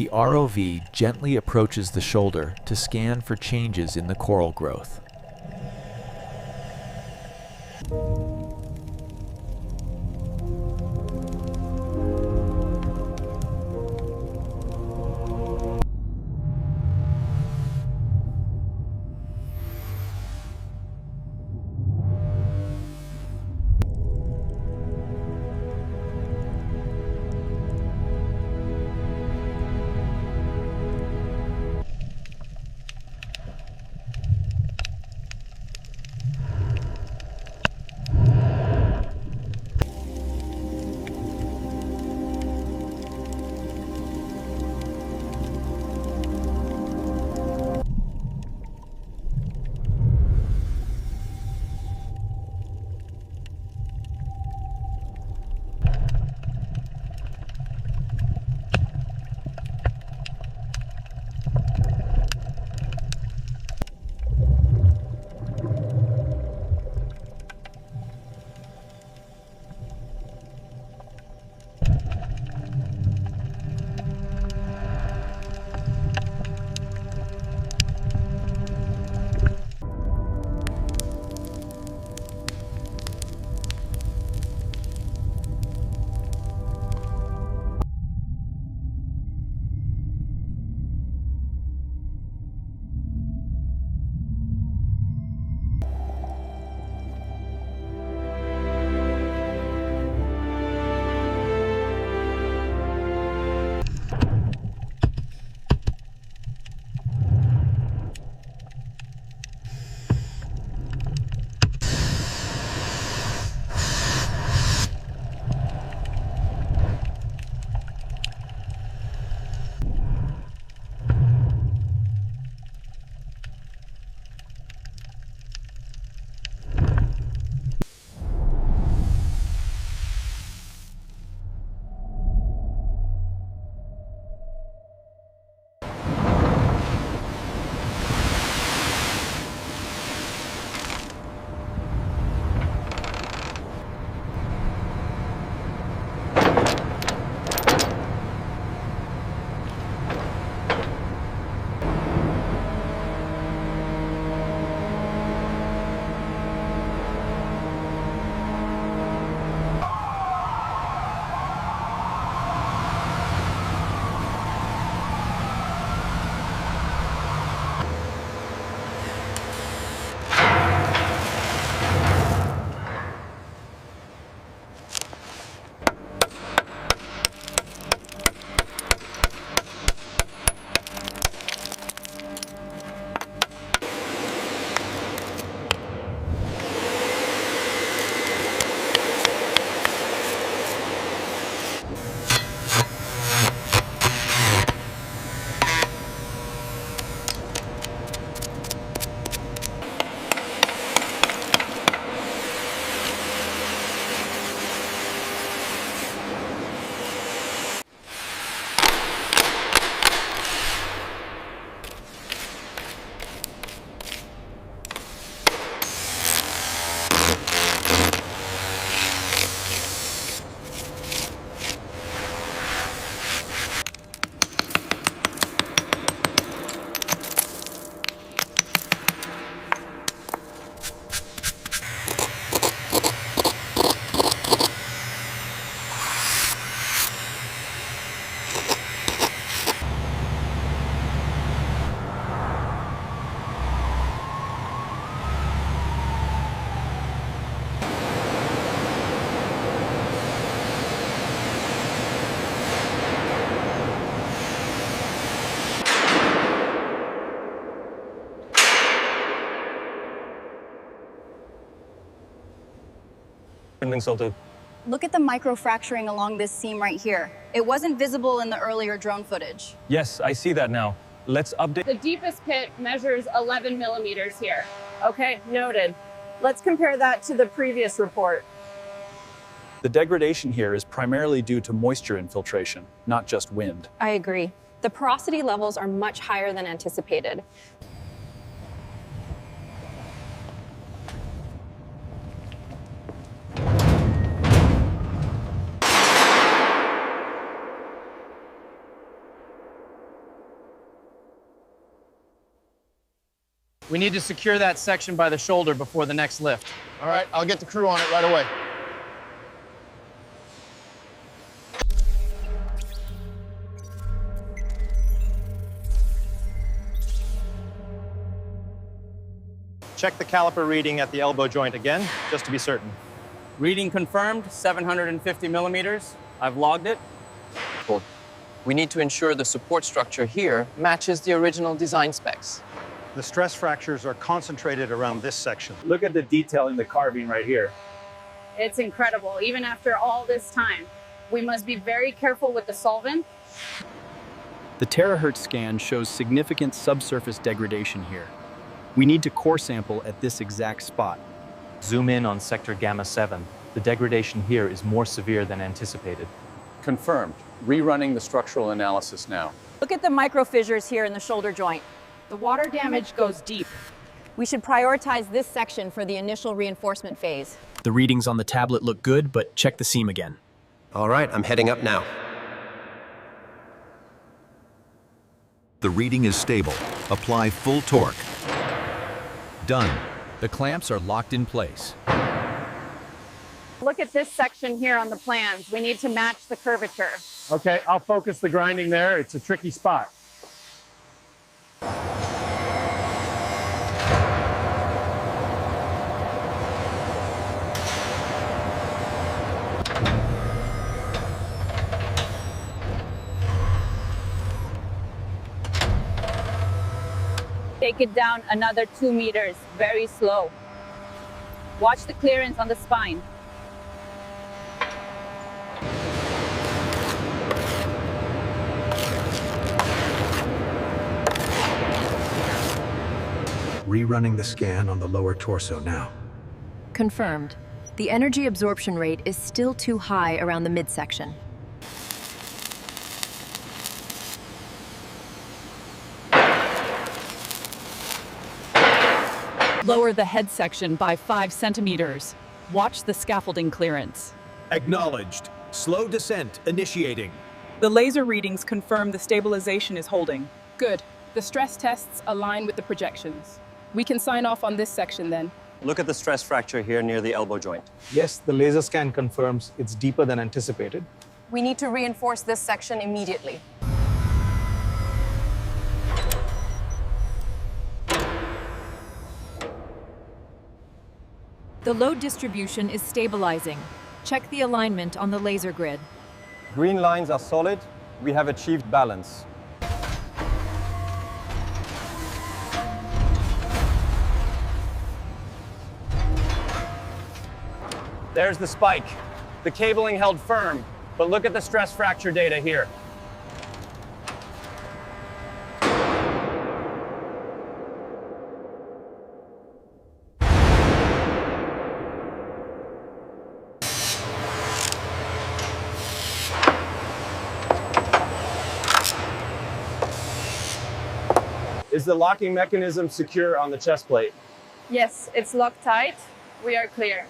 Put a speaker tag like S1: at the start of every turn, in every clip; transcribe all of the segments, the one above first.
S1: The ROV gently approaches the shoulder to scan for changes in the coral growth.
S2: Insulted.
S3: Look at the microfracturing along this seam right here. It wasn't visible in the earlier drone footage.
S2: Yes, I see that now. Let's update.
S4: The deepest pit measures 11 millimeters here. Okay, noted. Let's compare that to the previous report.
S5: The degradation here is primarily due to moisture infiltration, not just wind.
S6: I agree. The porosity levels are much higher than anticipated.
S7: We need to secure that section by the shoulder before the next lift.
S8: All right, I'll get the crew on it right away.
S9: Check the caliper reading at the elbow joint again, just to be certain.
S7: Reading confirmed, 750 millimeters. I've logged it.
S10: We need to ensure the support structure here matches the original design specs.
S9: The stress fractures are concentrated around this section.
S5: Look at the detail in the carving right here.
S4: It's incredible, even after all this time. We must be very careful with the solvent.
S5: The terahertz scan shows significant subsurface degradation here. We need to core sample at this exact spot.
S2: Zoom in on sector gamma 7. The degradation here is more severe than anticipated.
S5: Confirmed. Rerunning the structural analysis now.
S11: Look at the micro fissures here in the shoulder joint.
S4: The water damage goes deep.
S11: We should prioritize this section for the initial reinforcement phase.
S12: The readings on the tablet look good, but check the seam again.
S13: All right, I'm heading up now.
S14: The reading is stable. Apply full torque.
S1: Done. The clamps are locked in place.
S4: Look at this section here on the plans. We need to match the curvature.
S8: Okay, I'll focus the grinding there. It's a tricky spot.
S4: Take it down another 2 meters, very slow. Watch the clearance on the spine.
S13: Rerunning the scan on the lower torso now.
S6: Confirmed. The energy absorption rate is still too high around the midsection.
S11: Lower the head section by 5 centimeters. Watch the scaffolding clearance.
S14: Acknowledged. Slow descent initiating.
S11: The laser readings confirm the stabilization is holding.
S4: Good. The stress tests align with the projections. We can sign off on this section then.
S9: Look at the stress fracture here near the elbow joint.
S2: Yes, the laser scan confirms it's deeper than anticipated.
S6: We need to reinforce this section immediately. The load distribution is stabilizing. Check the alignment on the laser grid.
S9: Green lines are solid. We have achieved balance.
S7: There's the spike. The cabling held firm, but look at the stress fracture data here.
S2: Is the locking mechanism secure on the chest plate?
S4: Yes, it's locked tight. We are clear.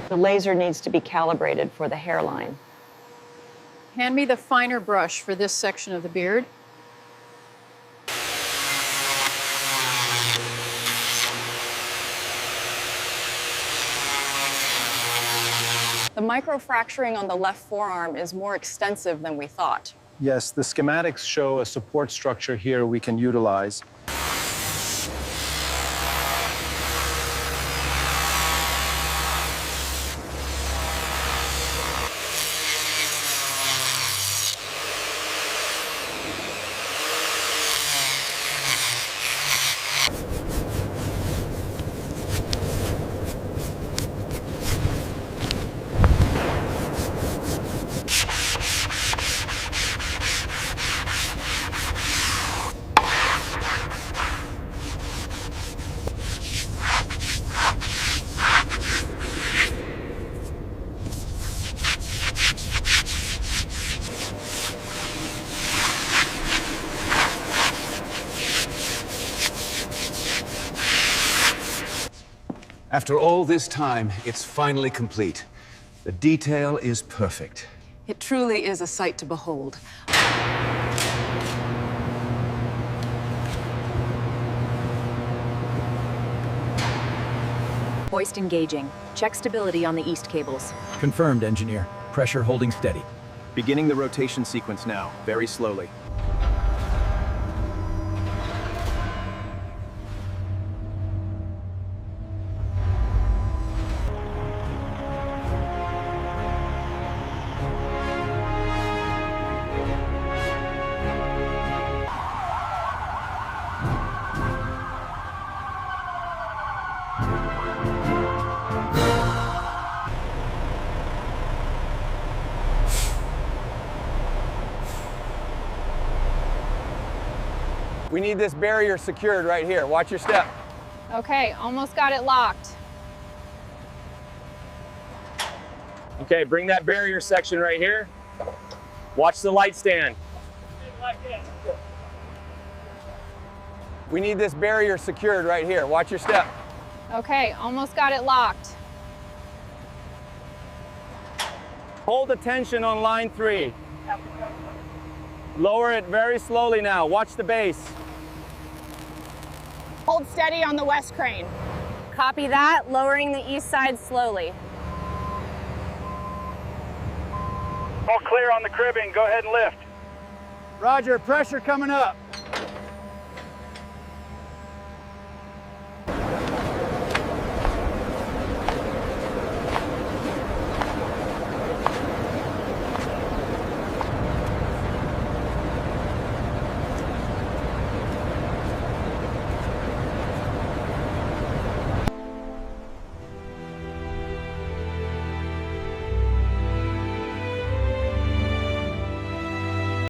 S11: The laser needs to be calibrated for the hairline.
S4: Hand me the finer brush for this section of the beard.
S11: The microfracturing on the left forearm is more extensive than we thought.
S9: Yes, the schematics show a support structure here we can utilize.
S15: After all this time, it's finally complete. The detail is perfect.
S11: It truly is a sight to behold.
S6: Hoist engaging. Check stability on the east cables.
S5: Confirmed, engineer. Pressure holding steady. Beginning the rotation sequence now, very slowly.
S7: We need this barrier secured right here. Watch your step.
S4: Okay, almost got it locked.
S7: Okay, bring that barrier section right here. Watch the light stand. We need this barrier secured right here. Watch your step.
S4: Okay, almost got it locked.
S7: Hold the tension on line 3. Lower it very slowly now. Watch the base.
S4: Hold steady on the west crane. Copy that, lowering the east side slowly.
S8: All clear on the cribbing. Go ahead and lift. Roger, pressure coming up.